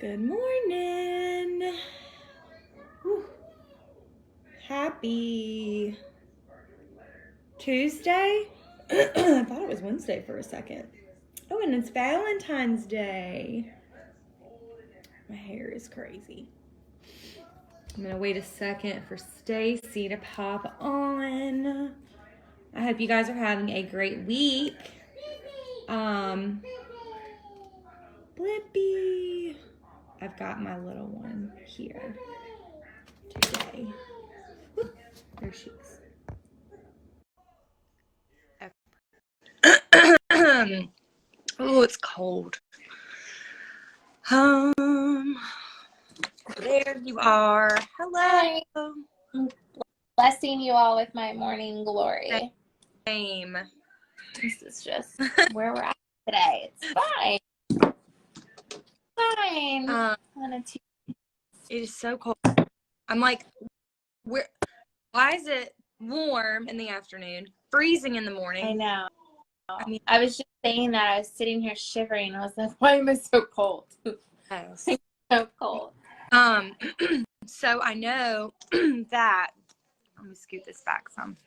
Good morning. Whew. Happy Tuesday. I thought it was Wednesday for a second. Oh, and it's Valentine's Day. My hair is crazy. I'm going to wait a second for Stacy to pop on. I hope you guys are having a great week. Blippi. I've got my little one here today. Whoop, there she is. Oh, it's cold. There you are. Hello. Hi. Blessing you all with my morning glory. Same. This is just where we're at today. It's fine. Fine. It is so cold. I'm like, why is it warm in the afternoon, freezing in the morning? I know. I was just saying that. I was sitting here shivering. I was like, why am I so cold? Yes. So cold. So I know that, let me scoot this back some.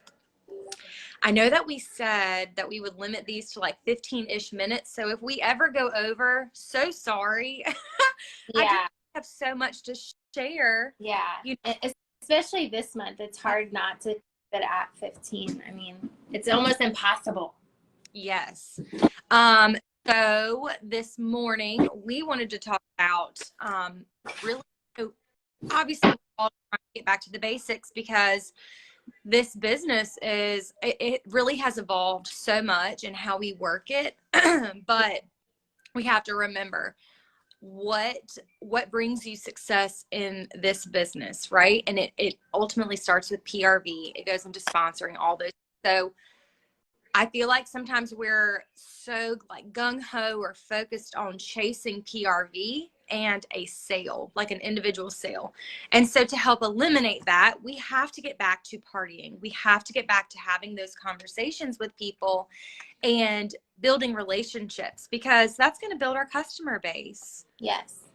I know that we said that we would limit these to like 15-ish minutes. So if we ever go over, so sorry. Yeah. I have so much to share. Yeah. Especially this month. It's hard not to keep it at 15. I mean, it's almost impossible. Yes. So this morning we wanted to talk about really, obviously we're all trying to get back to the basics because this business it really has evolved so much in how we work it. But we have to remember what brings you success in this business, right? And it ultimately starts with PRV. It goes into sponsoring, all those. So I feel like sometimes we're so like gung-ho or focused on chasing PRV and a sale, like an individual sale. And so to help eliminate that, we have to get back to partying. We have to get back to having those conversations with people and building relationships, because that's going to build our customer base. Yes.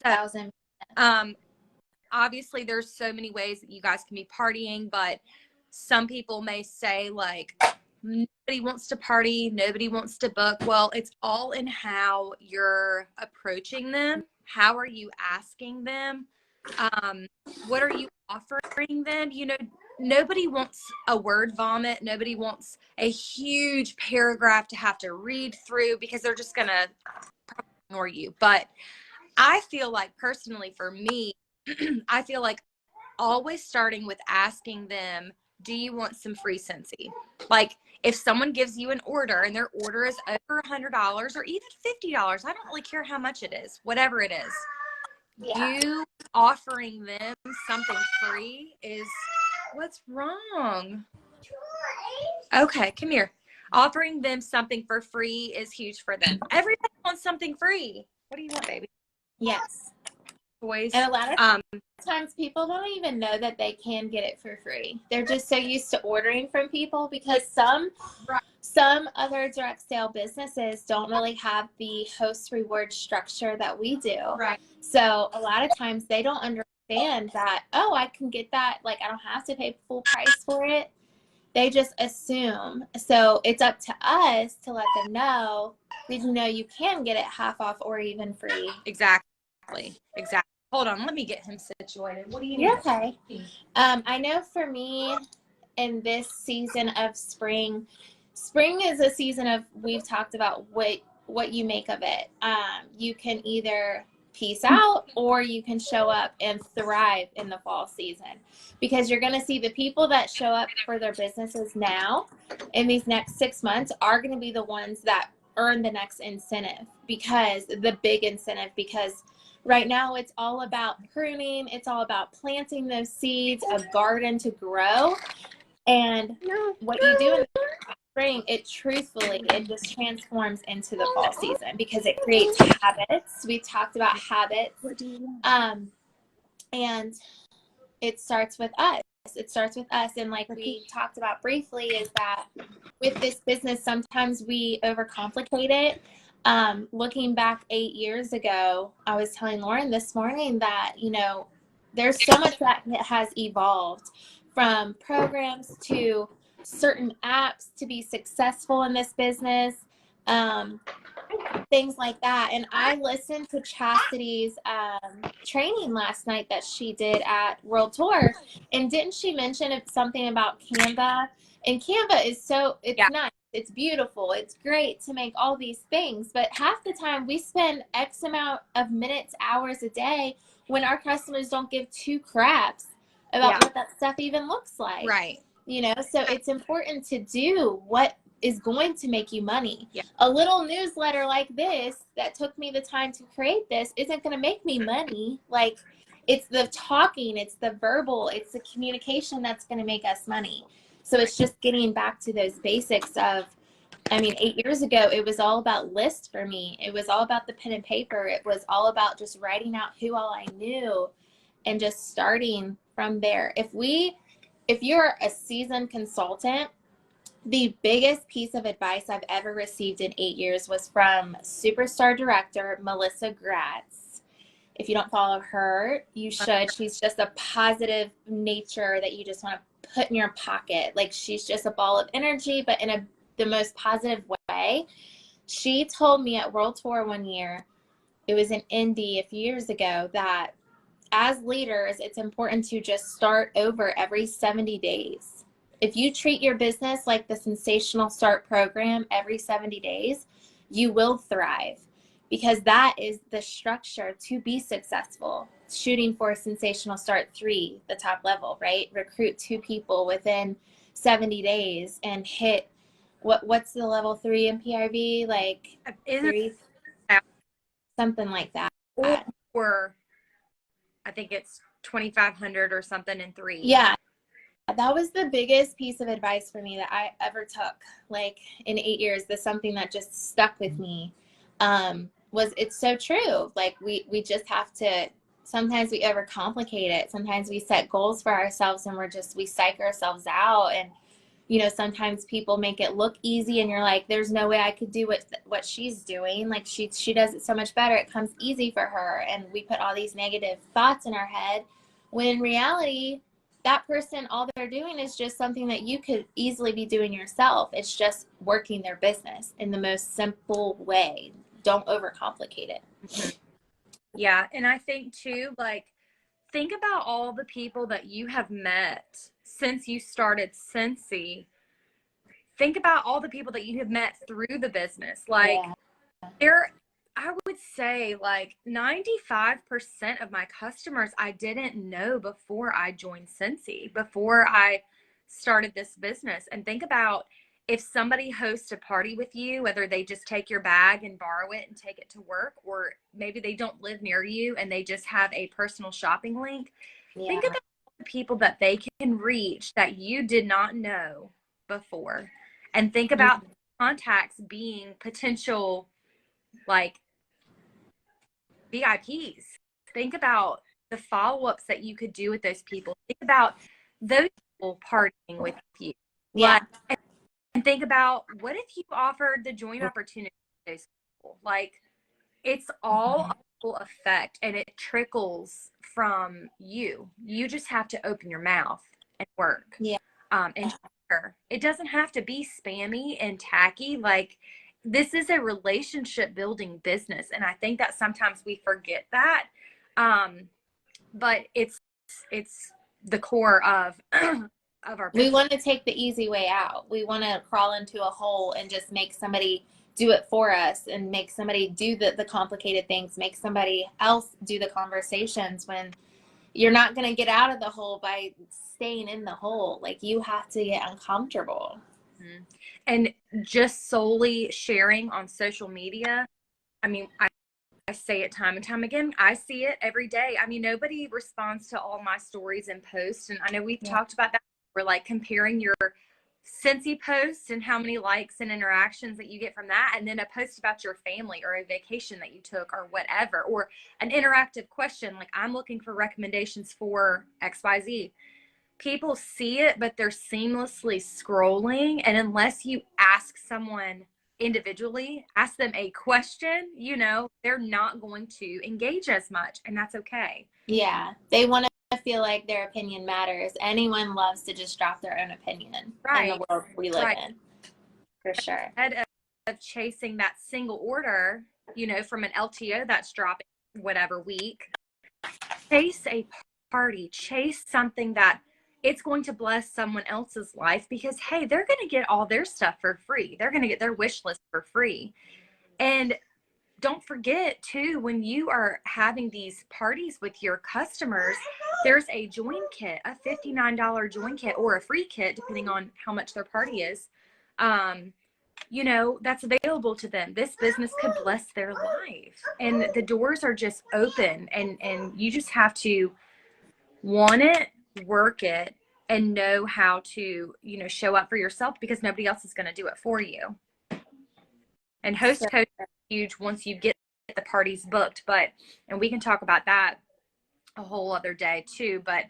1,000%. Obviously there's so many ways that you guys can be partying, but some people may say like, nobody wants to party, nobody wants to book. Well, it's all in how you're approaching them. How are you asking them? What are you offering them? You know, nobody wants a word vomit. Nobody wants a huge paragraph to have to read through because they're just going to ignore you. But I feel like personally for me, I feel like always starting with asking them, do you want some free Scentsy? Like if someone gives you an order and their order is over $100 or even $50, I don't really care how much it is, whatever it is. Yeah. You offering them something free is, what's wrong? Okay, come here. Offering them something for free is huge for them. Everybody wants something free. What do you want, baby? Yes. Toys. And a lot of times people don't even know that they can get it for free. They're just so used to ordering from people because some other direct sale businesses don't really have the host reward structure that we do. Right. So a lot of times they don't understand that, oh, I can get that. Like I don't have to pay full price for it. They just assume. So it's up to us to let them know, did you know you can get it half off or even free? Exactly. Hold on, let me get him situated. What do you need? You're okay. I know for me in this season of spring is a season of, we've talked about what you make of it. You can either peace out or you can show up and thrive in the fall season, because you're going to see the people that show up for their businesses now in these next 6 months are going to be the ones that earn the next incentive, because the big incentive, because right now it's all about pruning. It's all about planting those seeds, a garden to grow. And what you do in the spring, it just transforms into the fall season because it creates habits. We talked about habits. And it starts with us. And like we talked about briefly, is that with this business, sometimes we overcomplicate it. Looking back 8 years ago, I was telling Lauren this morning that, there's so much that has evolved, from programs to certain apps to be successful in this business, things like that. And I listened to Chastity's training last night that she did at World Tour. And didn't she mention something about Canva? And Canva is it's nice. It's beautiful. It's great to make all these things. But half the time we spend X amount of minutes, hours a day when our customers don't give two craps about what that stuff even looks like. Right. So it's important to do what is going to make you money. Yeah. A little newsletter like this that took me the time to create this isn't going to make me money. Like, it's the talking, it's the verbal, it's the communication that's going to make us money. So it's just getting back to those basics of, 8 years ago, it was all about lists for me. It was all about the pen and paper. It was all about just writing out who all I knew and just starting from there. If you're a seasoned consultant, the biggest piece of advice I've ever received in 8 years was from Superstar director Melissa Gratz. If you don't follow her, you should. She's just a positive nature that you just want to put in your pocket. Like, she's just a ball of energy, but in the most positive way. She told me at World Tour one year, it was in Indy a few years ago, that as leaders, it's important to just start over every 70 days. If you treat your business like the Sensational Start program every 70 days, you will thrive, because that is the structure to be successful. Shooting for Sensational Start 3, the top level, right? Recruit 2 people within 70 days and hit what's the level 3 in PRV? Like 3, something like that. Or I think it's 2,500 or something in 3. Yeah. That was the biggest piece of advice for me that I ever took, like, in 8 years. That's something that just stuck with me. It's so true. Like, we just have to, sometimes we overcomplicate it. Sometimes we set goals for ourselves and we psych ourselves out. And, sometimes people make it look easy and you're like, there's no way I could do what she's doing. Like, she does it so much better. It comes easy for her. And we put all these negative thoughts in our head, when in reality, that person, all they're doing is just something that you could easily be doing yourself. It's just working their business in the most simple way. Don't overcomplicate it. Mm-hmm. Yeah. And I think too, like, think about all the people that you have met since you started Scentsy. Think about all the people that you have met through the business. Like, I would say like 95% of my customers I didn't know before I joined Scentsy, before I started this business. And think about, if somebody hosts a party with you, whether they just take your bag and borrow it and take it to work, or maybe they don't live near you and they just have a personal shopping link. Think about the people that they can reach that you did not know before. And think about contacts being potential, like, VIPs. Think about the follow-ups that you could do with those people. Think about those people partying with you. Yeah. And think about, what if you offered the joint opportunity to those people? Like, it's all a full effect, and it trickles from you. You just have to open your mouth and work. Yeah. And share. It doesn't have to be spammy and tacky. Like, this is a relationship building business, and I think that sometimes we forget that. But it's the core of our business. We want to take the easy way out. We want to crawl into a hole and just make somebody do it for us, and make somebody do the complicated things, make somebody else do the conversations, when you're not going to get out of the hole by staying in the hole. Like, you have to get uncomfortable. Mm-hmm. And just solely sharing on social media, I say it time and time again. I see it every day. Nobody responds to all my stories and posts. And I know we've talked about that. We're like comparing your Scentsy post and how many likes and interactions that you get from that, and then a post about your family or a vacation that you took or whatever, or an interactive question like, I'm looking for recommendations for XYZ. People see it, but they're seamlessly scrolling. And unless you ask someone individually, ask them a question, you know, they're not going to engage as much, and that's okay. Yeah, they want to feel like their opinion matters. Anyone loves to just drop their own opinion in the world we live in, for sure. Instead of chasing that single order, you know, from an LTO that's dropping whatever week, chase a party, chase something that it's going to bless someone else's life, because hey, they're going to get all their stuff for free. They're going to get their wish list for free. And don't forget too, when you are having these parties with your customers, there's a join kit, a $59 join kit, or a free kit depending on how much their party is, you know, that's available to them. This business could bless their life, and the doors are just open, and you just have to want it, work it, and know how to, you know, show up for yourself, because nobody else is going to do it for you. And host coach is huge once you get the parties booked, and we can talk about that a whole other day too, but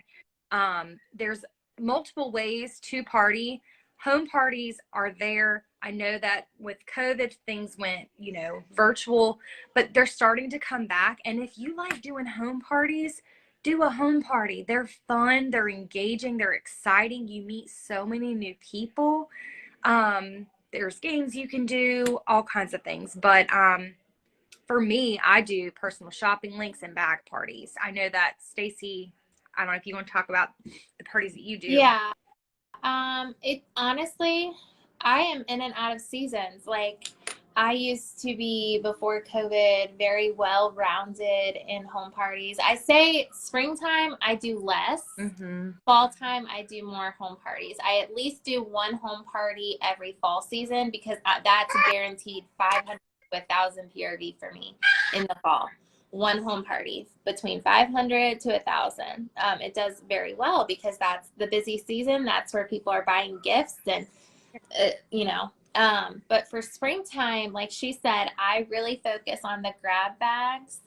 there's multiple ways to party. Home parties are there. I know that with COVID, things went, you know, virtual, but they're starting to come back. And if you like doing home parties, do a home party. They're fun, they're engaging, they're exciting. You meet so many new people. There's games you can do, all kinds of things. But for me, I do personal shopping links and bag parties. I know that Stacy, I don't know if you want to talk about the parties that you do. Yeah. It honestly, I am in and out of seasons. Like, I used to be, before COVID, very well rounded in home parties. I say springtime, I do less. Fall time, I do more home parties. I at least do one home party every fall season, because that's guaranteed 500 to 1,000 PRV for me in the fall. One home party between 500 to 1,000. It does very well because that's the busy season. That's where people are buying gifts and, you know. But for springtime, like she said, I really focus on the grab bags.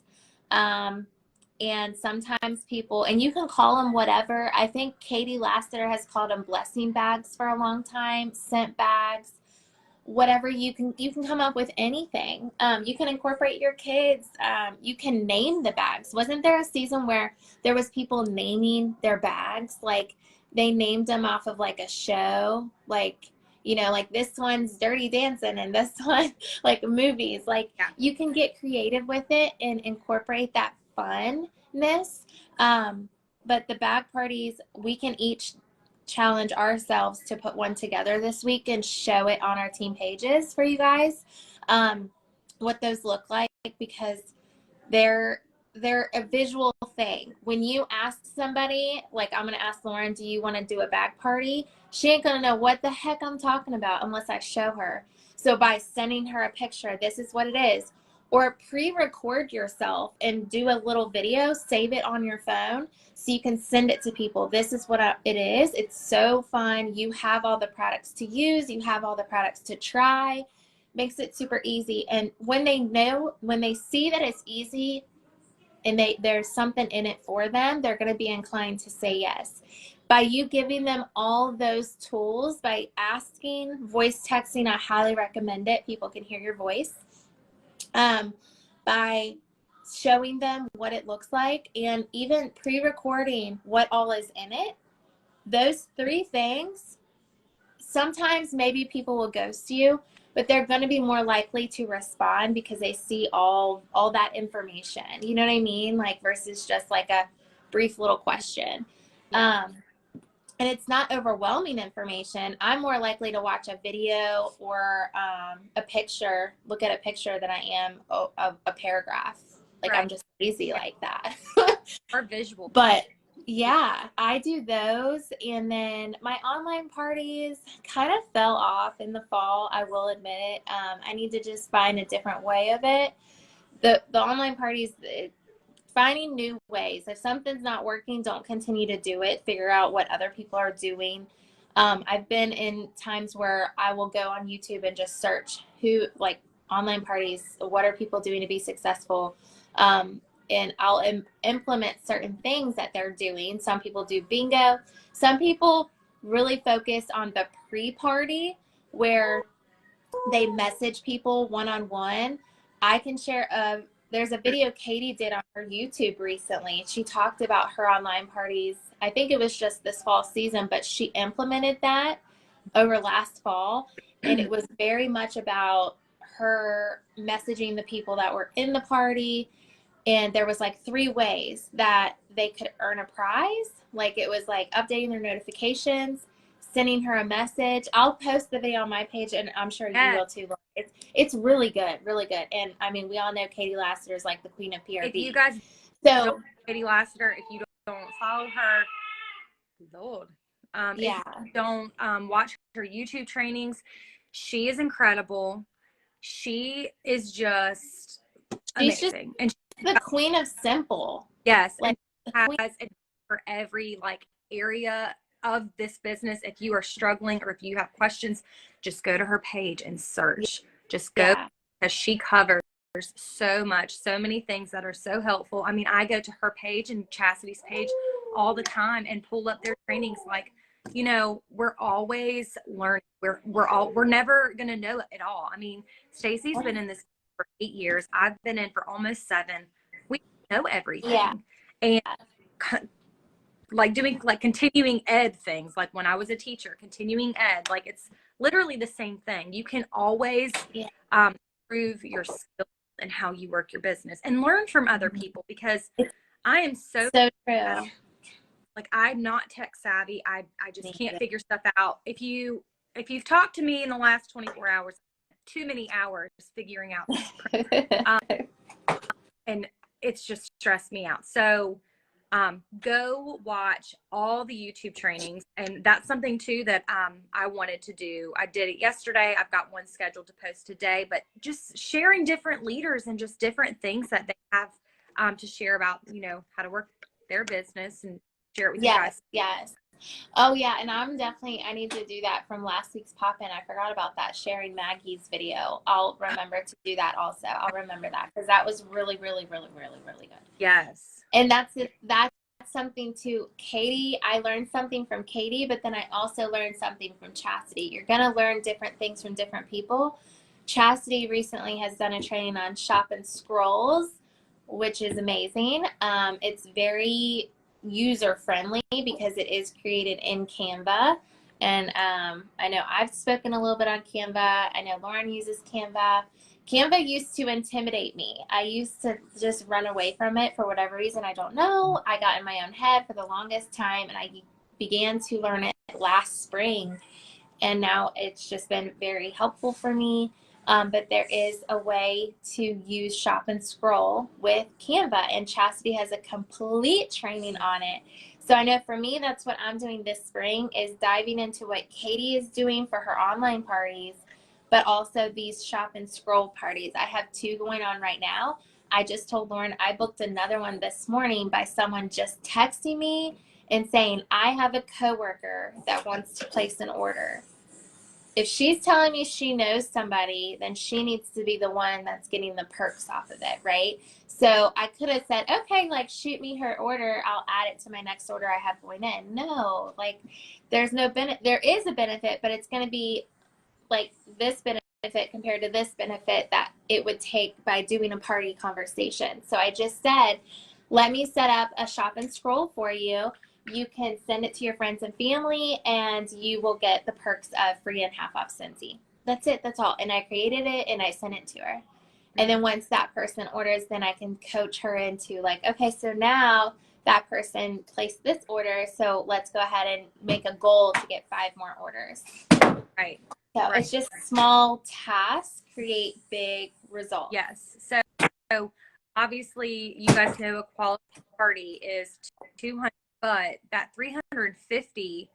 And sometimes people, and you can call them whatever. I think Katie Lassiter has called them blessing bags for a long time, scent bags. Whatever, you can come up with anything. You can incorporate your kids. You can name the bags. Wasn't there a season where there was people naming their bags? Like, they named them off of like a show, like, you know, like this one's Dirty Dancing and this one like movies. Like, you can get creative with it and incorporate that funness. But the bag parties, we can each challenge ourselves to put one together this week and show it on our team pages for you guys, what those look like, because they're a visual thing. When you ask somebody, like I'm going to ask Lauren, do you want to do a bag party? She ain't going to know what the heck I'm talking about unless I show her. So by sending her a picture, this is what it is, or pre-record yourself and do a little video, save it on your phone so you can send it to people. This is what it is. It's so fun. You have all the products to use. You have all the products to try. Makes it super easy. And when they see that it's easy and there's something in it for them, they're going to be inclined to say yes. By you giving them all those tools, by asking, voice texting, I highly recommend it. People can hear your voice. By showing them what it looks like and even pre-recording what all is in it, those 3 things, sometimes maybe people will ghost you, but they're going to be more likely to respond because they see all that information. You know what I mean? Like, versus just like a brief little question. And it's not overwhelming information. I'm more likely to watch a video or a picture, look at a picture, than I am a paragraph. Like, I'm just lazy like that. Or visual. But yeah, I do those. And then my online parties kind of fell off in the fall, I will admit it. I need to just find a different way of it. The online parties, finding new ways. If something's not working, don't continue to do it. Figure out what other people are doing. I've been in times where I will go on YouTube and just search online parties. What are people doing to be successful? And I'll implement certain things that they're doing. Some people do bingo. Some people really focus on the pre-party, where they message people one-on-one. I can share there's a video Katie did on her YouTube recently. She talked about her online parties. I think it was just this fall season, but she implemented that over last fall. And it was very much about her messaging the people that were in the party. And there was like 3 ways that they could earn a prize. Like it was like updating their notifications, sending her a message. I'll post the video on my page, and I'm sure you will too. It's really good, really good. And I mean, we all know Katie Lassiter is like the queen of PRV. If you guys don't know Katie Lassiter, if you don't follow her, Lord, yeah, if you don't watch her YouTube trainings, she is incredible. She is just she's amazing, just and the queen of simple. yes, Like and has it for every like area of this business. If you are struggling or if you have questions, just go to her page and search. Just go, because she covers so much, so many things that are so helpful. I mean, I go to her page and Chastity's page all the time and pull up their trainings. Like, you know, we're always learning. We're never gonna know it all. I mean, Stacy's been in this for 8 years. I've been in for almost 7. We know everything. And like doing like continuing ed things, like when I was a teacher, continuing ed, like it's literally the same thing. You can always improve your skills and how you work your business and learn from other people, because I am so true. Like I'm not tech savvy. I just can't figure stuff out. If you've talked to me in the last 24 hours, too many hours figuring out and it's just stressed me out. So go watch all the YouTube trainings. And that's something too that I wanted to do. I did it yesterday. I've got one scheduled to post today, but just sharing different leaders and just different things that they have to share about, you know, how to work their business and share it with you guys. Yes. Oh yeah, and I need to do that from last week's pop-in. I forgot about that, sharing Maggie's video. I'll remember to do that also. I'll remember that because that was really, really, really, really, really good. Yes. And that's something too. Katie, I learned something from Katie, but then I also learned something from Chastity. You're going to learn different things from different people. Chastity recently has done a training on Shop and Scrolls, which is amazing. It's very user friendly because it is created in Canva. And I know I've spoken a little bit on Canva. I know Lauren uses Canva. Canva used to intimidate me. I used to just run away from it for whatever reason. I don't know. I got in my own head for the longest time, and I began to learn it last spring. And now it's just been very helpful for me. But there is a way to use Shop and Scroll with Canva, and Chastity has a complete training on it. So I know for me, that's what I'm doing this spring, is diving into what Katie is doing for her online parties, but also these Shop and Scroll parties. I have 2 going on right now. I just told Lauren I booked another one this morning by someone just texting me and saying, I have a coworker that wants to place an order. If she's telling me she knows somebody, then she needs to be the one that's getting the perks off of it, right? So I could have said, okay, like shoot me her order. I'll add it to my next order I have going in. No, like there's no benefit. There is a benefit, but it's going to be like this benefit compared to this benefit that it would take by doing a party conversation. So I just said, let me set up a Shop and Scroll for you. You can send it to your friends and family, and you will get the perks of free and half off Scentsy. That's it. That's all. And I created it and I sent it to her. And then once that person orders, then I can coach her into like, okay, so now that person placed this order, so let's go ahead and make a goal to get 5 more orders. Right. So it's just small tasks create big results. Yes. So obviously you guys know a quality party is 200, but that 350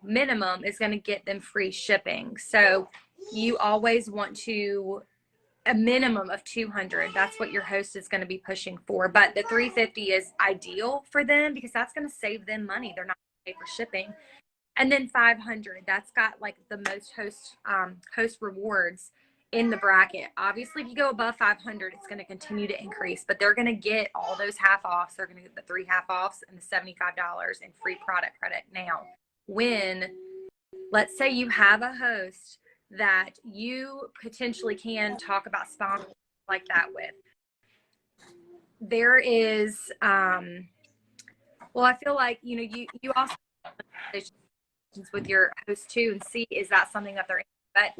minimum is going to get them free shipping. So you always want to a minimum of 200. That's what your host is going to be pushing for. But the 350 is ideal for them because that's going to save them money. They're not going to pay for shipping. And then 500, that's got like the most host rewards in the bracket. Obviously, if you go above 500, it's going to continue to increase, but they're going to get all those half offs. They're going to get the 3 half offs and the $75 in free product credit. Now, when let's say you have a host that you potentially can talk about sponsors like that with. There is, well, I feel like, you know, you also with your host too and see, is that something that they're in? But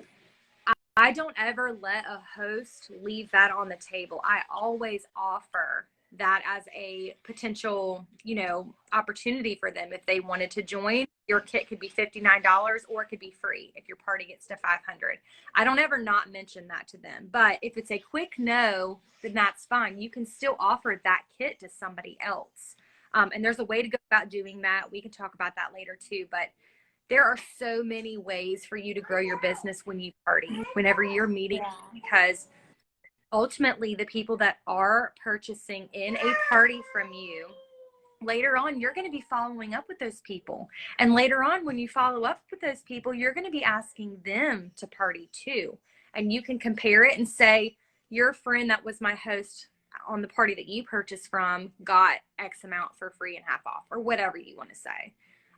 I don't ever let a host leave that on the table. I always offer that as a potential, you know, opportunity for them. If they wanted to join, your kit could be $59 or it could be free if your party gets to 500. I don't ever not mention that to them. But if it's a quick no, then that's fine. You can still offer that kit to somebody else. And there's a way to go about doing that. We can talk about that later too. But there are so many ways for you to grow your business when you party, whenever you're meeting, because ultimately the people that are purchasing in a party from you, later on, you're going to be following up with those people. And later on, when you follow up with those people, you're going to be asking them to party too. And you can compare it and say, your friend that was my host on the party that you purchased from got X amount for free and half off, or whatever you want to say.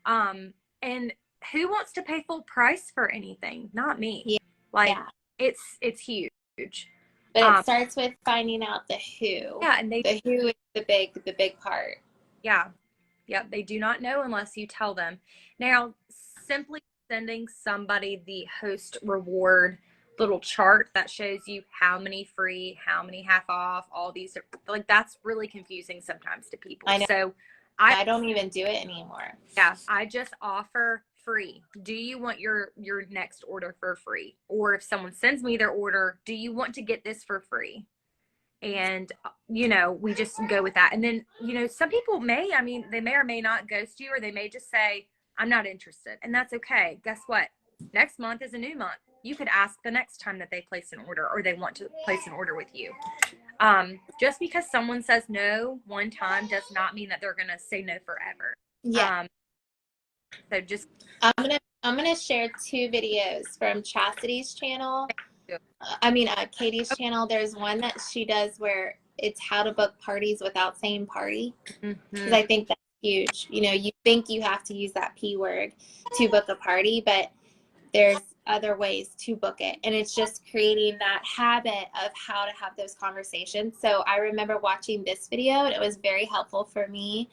And who wants to pay full price for anything? Not me. Yeah. Like, it's huge. But it starts with finding out the who. Yeah, and the who is the big part. Yeah. Yep. They do not know unless you tell them. Now, simply sending somebody the host reward little chart that shows you how many free, how many half off, all these, like, that's really confusing sometimes to people. I know. So I don't even do it anymore. Yeah, I just offer free. Do you want your next order for free? Or if someone sends me their order, do you want to get this for free? And, you know, we just go with that. And then, you know, some people may, I mean, they may or may not ghost you, or they may just say, I'm not interested. And that's okay. Guess what? Next month is a new month. You could ask the next time that they place an order or they want to place an order with you. Just because someone says no one time does not mean that they're going to say no forever. Yeah. So just, I'm gonna share 2 videos from Chastity's channel. Katie's channel. There's one that she does where it's how to book parties without saying party. Because I think that's huge. You know, you think you have to use that P word to book a party, but there's other ways to book it. And it's just creating that habit of how to have those conversations. So I remember watching this video and it was very helpful for me.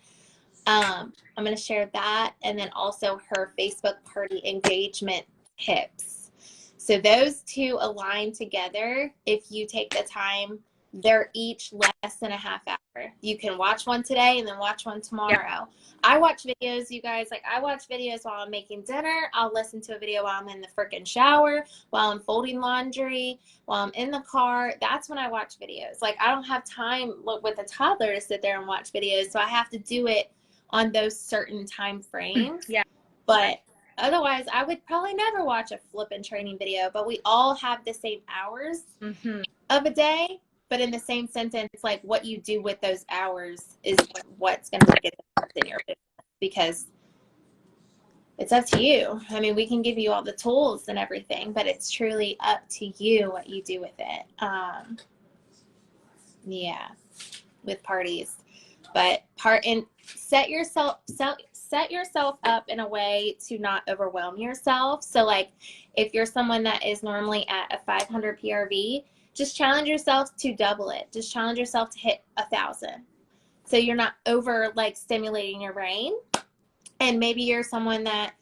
I'm going to share that, and then also her Facebook party engagement tips. So those 2 align together. If you take the time, they're each less than a half hour. You can watch one today and then watch one tomorrow. Yep. I watch videos, you guys, like I watch videos while I'm making dinner. I'll listen to a video while I'm in the freaking shower, while I'm folding laundry, while I'm in the car. That's when I watch videos. Like, I don't have time with a toddler to sit there and watch videos. So I have to do it on those certain time frames. Yeah. But otherwise, I would probably never watch a flipping training video, but we all have the same hours of a day. But in the same sentence, like, what you do with those hours is what's going to make a difference in your business, because it's up to you. I mean, we can give you all the tools and everything, but it's truly up to you what you do with it. With parties. But set yourself up in a way to not overwhelm yourself. So, like, if you're someone that is normally at a 500 PRV, just challenge yourself to double it. Just challenge yourself to hit 1,000. So you're not over, like, stimulating your brain. And maybe you're someone that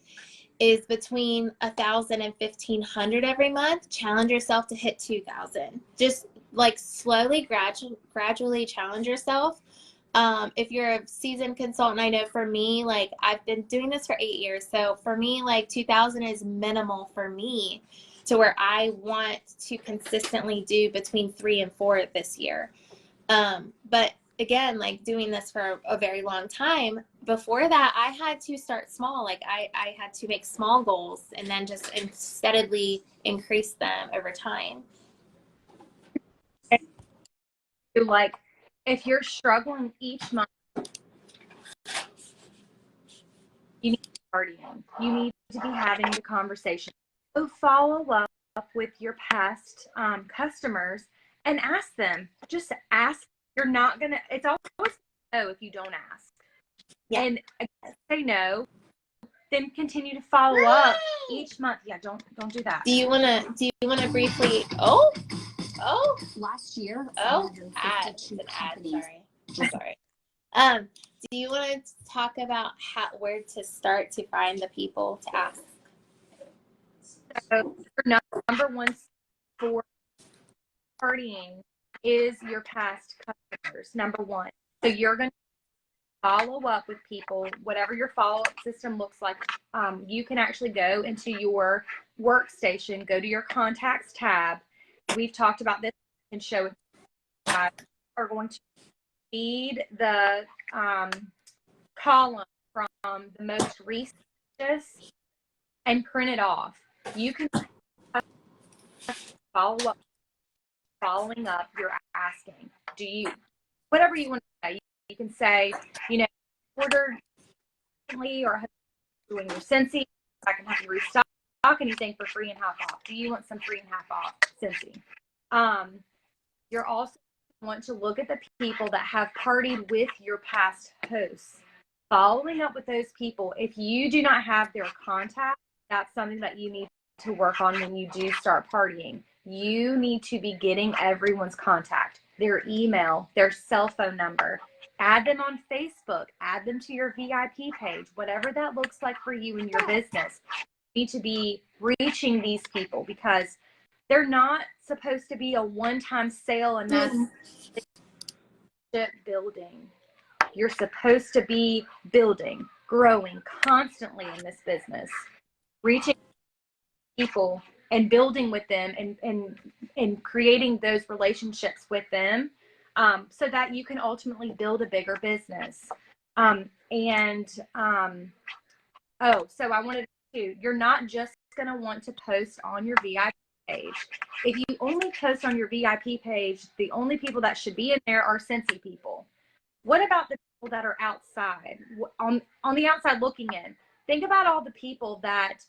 is between 1,000 and 1,500 every month. Challenge yourself to hit 2,000. Just, like, slowly, gradually challenge yourself. If you're a seasoned consultant, I know for me, like, I've been doing this for 8 years. So for me, like, 2,000 is minimal for me, to where I want to consistently do between 3 and 4 this year. But again, like, doing this for a very long time, before that, I had to start small. Like, I had to make small goals and then just steadily increase them over time. Like, if you're struggling each month, you need to be partying. You need to be having the conversation. So follow up with your past customers and ask them. Just ask. You're not going to, it's always no if you don't ask. Yeah. And say no. then continue to follow up each month. Yeah, don't do that. Do you wanna briefly Last year, ad, it's 152 an ad, companies. sorry. Do you want to talk about where to start to find the people to ask? So your number one for partying is your past customers, number one. So you're going to follow up with people, whatever your follow-up system looks like. You can actually go into your workstation, go to your contacts tab. We've talked about this and show it. Are going to feed the column from the most recent and print it off. You can following up, you're asking, do you, whatever you want to say, you can say, you know, ordered recently or doing your Scentsy, I can have you restock anything for free and half off. Do you want some free and half off Scentsy? You're also want to look at the people that have partied with your past hosts. Following up with those people, if you do not have their contact, that's something that you need to work on when you do start partying. You need to be getting everyone's contact, their email, their cell phone number. Add them on Facebook, add them to your VIP page, whatever that looks like for you in your business. You need to be reaching these people because they're not supposed to be a one-time sale and that's building. You're supposed to be building, growing constantly in this business, reaching people and building with them and creating those relationships with them so that you can ultimately build a bigger business. So I wanted to, you're not just going to want to post on your VIP page. If you only post on your VIP page, the only people that should be in there are Scentsy people. What about the people that are outside, on the outside looking in? Think about all the people that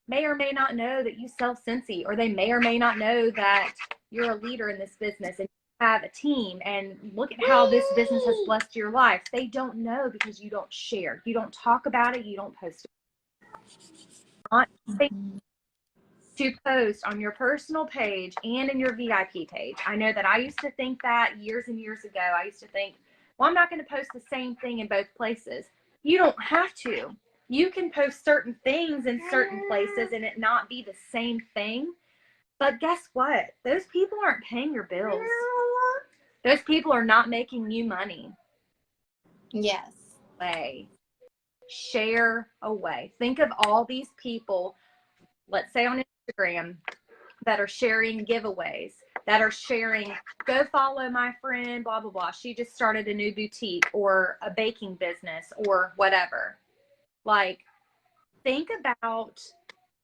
may or may not know that you sell Scentsy, or they may or may not know that you're a leader in this business and you have a team and look at how this business has blessed your life. They don't know because you don't share. You don't talk about it. You don't post it. To post on your personal page and in your VIP page. I know that I used to think that years and years ago. I used to think, well, I'm not going to post the same thing in both places. You don't have to. You can post certain things in certain places and it not be the same thing. But guess what? Those people aren't paying your bills. Those people are not making you money. Yes. Share away. Think of all these people, let's say on Instagram, that are sharing giveaways, that are sharing, go follow my friend, blah, blah, blah. She just started a new boutique or a baking business or whatever. Like, think about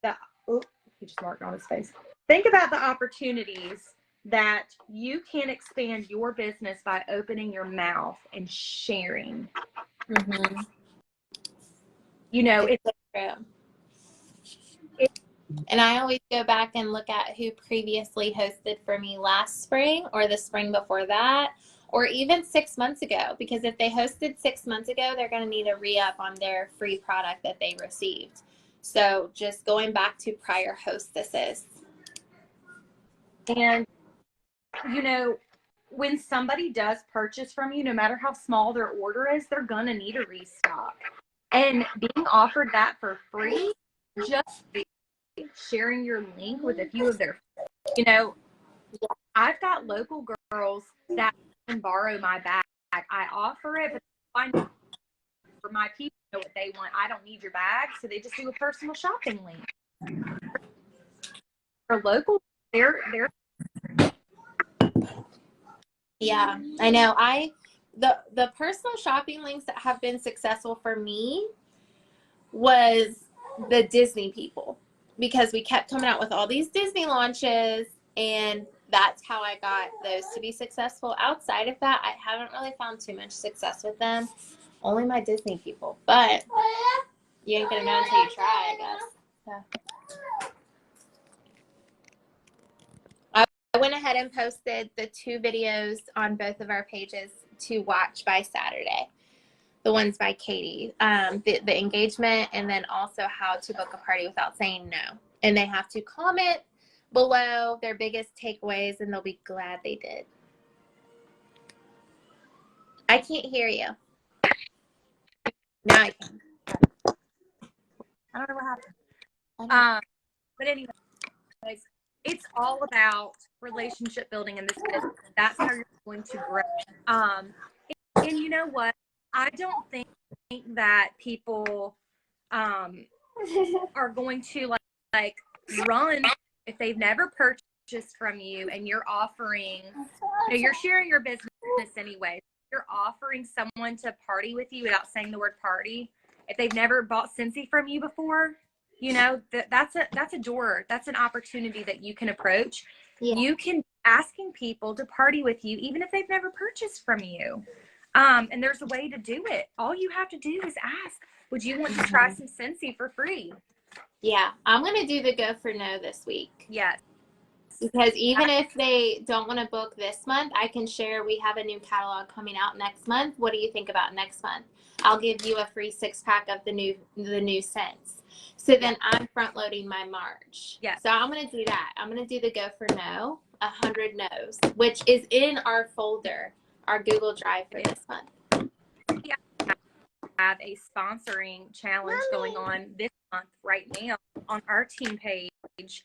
he just marked on his face. Think about the opportunities that you can expand your business by opening your mouth and sharing. Mm-hmm. You know, it's true. And I always go back and look at who previously hosted for me last spring or the spring before that, or even 6 months ago, because if they hosted 6 months ago, they're going to need a re-up on their free product that they received. So just going back to prior hostesses. And, you know, when somebody does purchase from you, no matter how small their order is, they're going to need a restock. And being offered that for free, just sharing your link with a few of their, you know, I've got local girls that can borrow my bag. I offer it, but I know for my people know what they want. I don't need your bag, so they just do a personal shopping link. For local, they're yeah, I know. The personal shopping links that have been successful for me was the Disney people, because we kept coming out with all these Disney launches, and that's how I got those to be successful. Outside of that, I haven't really found too much success with them. Only my Disney people, but you ain't gonna know until you try, I guess. So. I went ahead and posted the 2 videos on both of our pages to watch by Saturday. the ones by Katie, the engagement, and then also how to book a party without saying no. And they have to comment below their biggest takeaways, and they'll be glad they did. I can't hear you. Now I can. I don't know what happened. But anyways, it's all about relationship building in this business. That's how you're going to grow. And you know what? I don't think that people are going to like run if they've never purchased from you and you're offering, you're sharing your business anyway. You're offering someone to party with you without saying the word party. If they've never bought Scentsy from you before, that's a door. That's an opportunity that you can approach. Yeah. You can be asking people to party with you, even if they've never purchased from you. And there's a way to do it. All you have to do is ask, would you want to try some Scentsy for free? Yeah, I'm going to do the go for no this week. Yes. Because even if they don't want to book this month, I can share we have a new catalog coming out next month. What do you think about next month? I'll give you a free 6-pack of the new scents. So then I'm front loading my March. Yeah. So I'm going to do that. I'm going to do the go for no, 100 no's, which is in our folder, our Google Drive for this month. Yeah. Have a sponsoring challenge going on this month right now on our team page.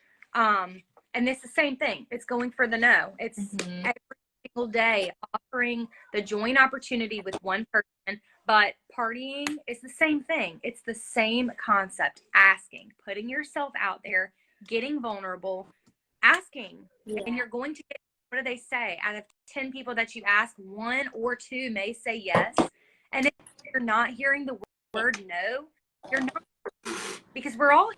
And it's the same thing. It's going for the no. It's every single day offering the join opportunity with one person, but partying is the same thing. It's the same concept. Asking, putting yourself out there, getting vulnerable, asking. Yeah. And you're going to get, what do they say? Out of 10 people that you ask, 1 or 2 may say yes. And if you're not hearing the word no, you're not, because we're all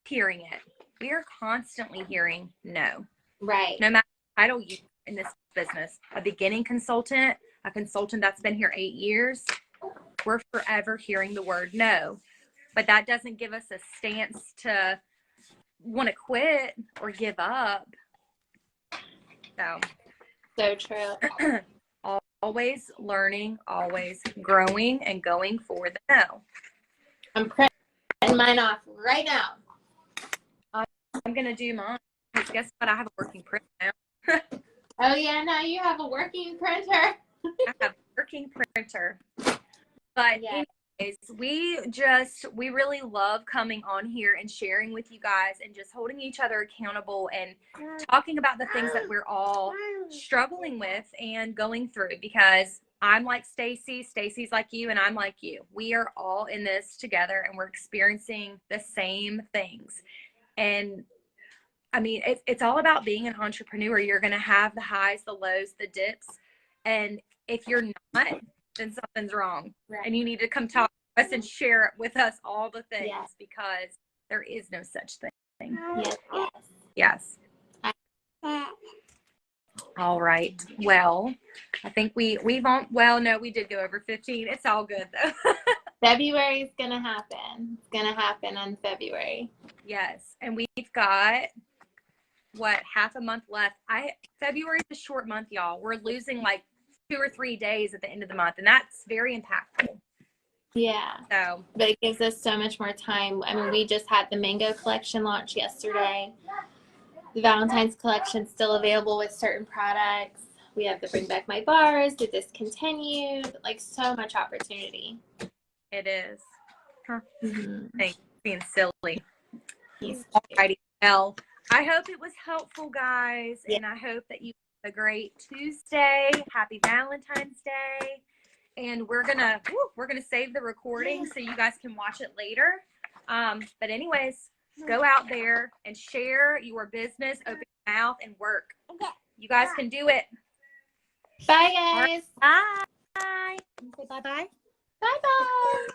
hearing it. We are constantly hearing no. Right. No matter what title you in this business, a beginning consultant, a consultant that's been here 8 years, we're forever hearing the word no. But that doesn't give us a stance to want to quit or give up. So true. Always learning, always growing, and going for the no. I'm printing mine off right now. I'm going to do mine, because guess what? I have a working printer now. Oh, yeah, now you have a working printer. I have a working printer. But yeah. Anyways, we really love coming on here and sharing with you guys and just holding each other accountable and talking about the things that we're all struggling with and going through, because I'm like Stacy, Stacy's like you, and I'm like you. We are all in this together and we're experiencing the same things. And I mean, it's all about being an entrepreneur. You're going to have the highs, the lows, the dips. And if you're not, then something's wrong. Right. And you need to come talk to us and share with us all the things, because there is no such thing. Yes. All right. Well, I think we did go over 15. It's all good though. February is going to happen. It's going to happen in February. Yes. And we've got half a month left. February is a short month, y'all. We're losing like 2 or 3 days at the end of the month, and that's very impactful. Yeah. So, but it gives us so much more time. I mean, we just had the mango collection launch yesterday. The Valentine's collection still available with certain products. We have the Bring Back My Bars, the Discontinued, like so much opportunity. It is. Huh. Mm-hmm. Thanks for being silly. Alrighty. Well, I hope it was helpful, guys, and I hope that you have a great Tuesday. Happy Valentine's Day. And we're gonna save the recording so you guys can watch it later. But anyways, go out there and share your business, open your mouth, and work. You guys can do it. Bye, guys. Right. Bye. Bye. Bye. Bye-bye.